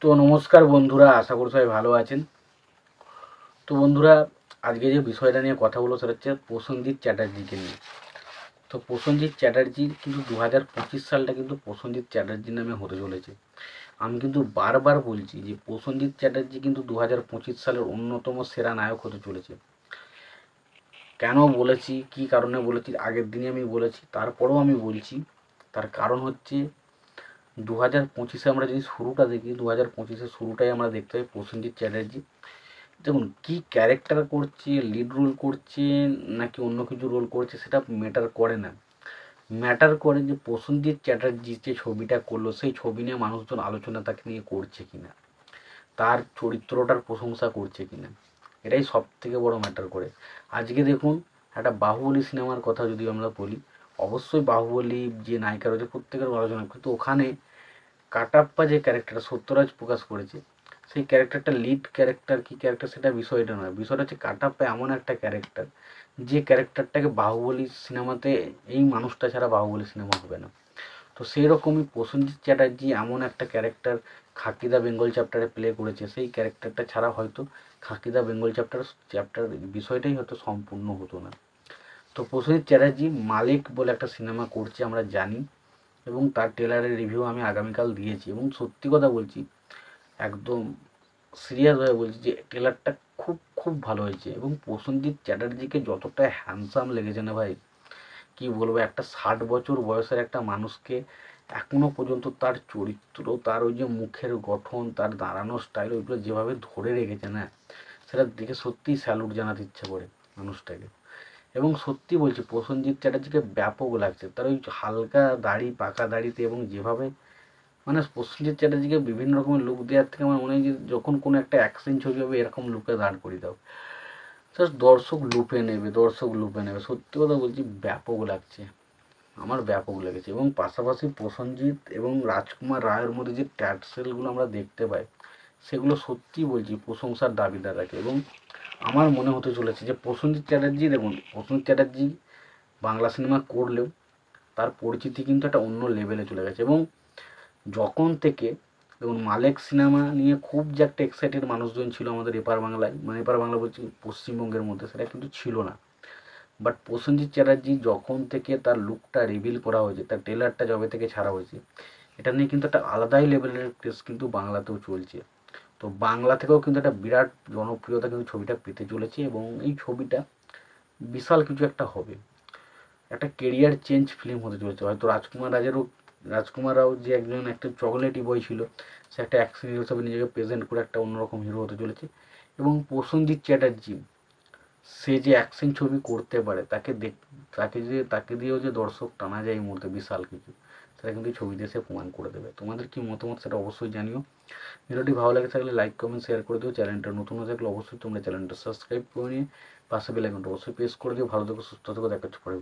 তো নমস্কার বন্ধুরা, আশা করি সবাই ভালো আছেন। তো বন্ধুরা, আজকে যে বিষয়টা নিয়ে কথা বলবো সেটা হচ্ছে প্রসেনজিৎ চ্যাটার্জিকে নিয়ে। তো প্রসেনজিৎ চ্যাটার্জির কিন্তু 2025 সালটা কিন্তু প্রসেনজিৎ চ্যাটার্জির নামে হতে চলেছে। আমি কিন্তু বারবার বলছি যে প্রসেনজিৎ চ্যাটার্জি কিন্তু 2025 সালের অন্যতম সেরা নায়ক হতে চলেছে। কেন বলেছি, কি কারণে বলেছি, আগের দিনে আমি বলেছি, তারপরেও আমি বলছি। তার কারণ হচ্ছে 2025-এ আমরা যদি শুরুটা দেখি, 2025-এর শুরুটাই আমরা দেখতে পাই প্রসেনজিৎ চ্যাটার্জি দেখুন কি ক্যারেক্টার করছে, লিড রোল করছে নাকি অন্য কিছু রোল করছে সেটা ম্যাটার করে না। ম্যাটার করে যে প্রসেনজিৎ চ্যাটার্জি যে ছবিটা করলো সেই ছবি নিয়ে মানুষজন আলোচনা তাকে নিয়ে করছে কিনা, তার চরিত্রটার প্রশংসা করছে কিনা, এটাই সব থেকে বড় ম্যাটার করে। আজকে দেখুন একটা বাহুবলী সিনেমার কথা যদি আমরা বলি, অবশ্যই বাহুবলী যে নায়িকা রয়েছে প্রত্যেকের আলোচনা, কিন্তু ওখানে কাটাপ্পা যে ক্যারেক্টার সত্যরাজ প্রকাশ করেছে সেই ক্যারেক্টারটা লিড ক্যারেক্টার কি ক্যারেক্টার সেটা বিষয়টা নয়। বিষয়টা হচ্ছে কাটাপ্পা এমন একটা ক্যারেক্টার যে ক্যারেক্টারটাকে বাহুবলী সিনেমাতে এই মানুষটা ছাড়া বাহুবলী সিনেমা হবে না। তো সেই রকমই প্রসেনজিৎ চ্যাটার্জি এমন একটা ক্যারেক্টার খাকিদা বেঙ্গল চ্যাপ্টারে প্লে করেছে, সেই ক্যারেক্টারটা ছাড়া হয়তো খাকিদা বেঙ্গল চ্যাপ্টার বিষয়টাই হয়তো সম্পূর্ণ হতো না। তো প্রসেনজিৎ চ্যাটার্জি মালিক বলে একটা সিনেমা করছে আমরা জানি, এবং তার ট্রেলারের রিভিউ আমি আগামীকাল দিয়েছি, এবং সত্যি কথা বলছি, একদম সিরিয়াস হয়ে বলছি যে ট্রেলারটা খুব খুব ভালো হয়েছে। এবং প্রসেনজিৎ চ্যাটার্জিকে যতটা হ্যান্ডসাম লেগেছে না ভাই, কি বলবো, একটা 60 বছর বয়সের একটা মানুষকে এখনো পর্যন্ত তার চরিত্র, তার ওই যে মুখের গঠন, তার দাঁড়ানোর স্টাইল, ওইগুলো যেভাবে ধরে রেখেছে না, সেটা দেখে সত্যিই স্যালুট জানাতে ইচ্ছা করে মানুষটাকে। এবং সত্যি বলছি প্রসেনজিৎ চ্যাটার্জিকে ব্যাপক লাগছে, তার ওই হালকা দাড়ি, পাকা দাড়িতে, এবং যেভাবে মানে প্রসেনজিৎ চ্যাটার্জিকে বিভিন্ন রকমের লুক দেওয়ার থেকে আমার মনে হয় যে যখন কোনো একটা অ্যাকশন ছবি হবে এরকম লুকে দাঁড় করিয়ে দাও, জাস্ট দর্শক লুপে নেবে, দর্শক লুপে নেবে। সত্যি কথা বলছি ব্যাপক লাগছে, আমার ব্যাপক লেগেছে। এবং পাশাপাশি প্রসেনজিৎ এবং রাজকুমার রায়ের মধ্যে যে ট্যাটসেলগুলো আমরা দেখতে পাই সেগুলো সত্যি বলছি প্রশংসার দাবিদার রাখে। এবং আমার মনে হতে চলেছে যে প্রসেনজিৎ চ্যাটার্জি, দেখুন প্রসেনজিৎ চ্যাটার্জি বাংলা সিনেমা করলেও তার পরিচিতি কিন্তু একটা অন্য লেভেলে চলে গেছে। এবং যখন থেকে দেখুন মালেক সিনেমা নিয়ে খুব যে একটা এক্সাইটেড মানুষজন ছিল আমাদের এপার বাংলায়, মানে এপার বাংলা বলছি পশ্চিমবঙ্গের মধ্যে, সেটা কিন্তু ছিল না। বাট প্রসেনজিৎ চ্যাটার্জি যখন থেকে তার লুকটা রিভিল করা হয়েছে, তার ট্রেলারটা যবে থেকে ছাড়া হয়েছে, এটা নিয়ে কিন্তু একটা আলাদাই লেভেলের ক্রেজ কিন্তু বাংলাতেও চলছে। তো বাংলা থেকেও কিন্তু একটা বিরাট জনপ্রিয়তা কিন্তু ছবিটা পেতে চলেছে, এবং এই ছবিটা বিশাল কিছু একটা হবে, একটা কেরিয়ার চেঞ্জ ফিল্ম হতে চলেছে। হয়তো রাজকুমার রাও যে একজন একটা চকলেটি বয় ছিল, সে একটা অ্যাকশন হিরো হিসেবে নিজেকে প্রেজেন্ট করে একটা অন্যরকম হিরো হতে চলেছে। এবং প্রসেনজিৎ চ্যাটার্জি সে যে অ্যাকশন ছবি করতে পারে, তাকে দিয়েও যে দর্শক টানা যায় এই মুহূর্তে বিশাল কিছু, সেটা কিন্তু ছবি দিয়ে সে প্রমাণ করে দেবে। তোমাদের কি মতামত সেটা অবশ্যই জানিও। ভিডিওটি ভালো লাগে থাকলে লাইক কমেন্ট শেয়ার করে দিও। চ্যানেলটা নতুন হয়ে থাকলে অবশ্যই তোমরা চ্যানেলটা সাবস্ক্রাইব করে নিয়ে পাশে বেল আইকনটা অবশ্যই প্রেস করে দিও। ভালো থেকো, সুস্থ থেকো, দেখা হচ্ছে পরে।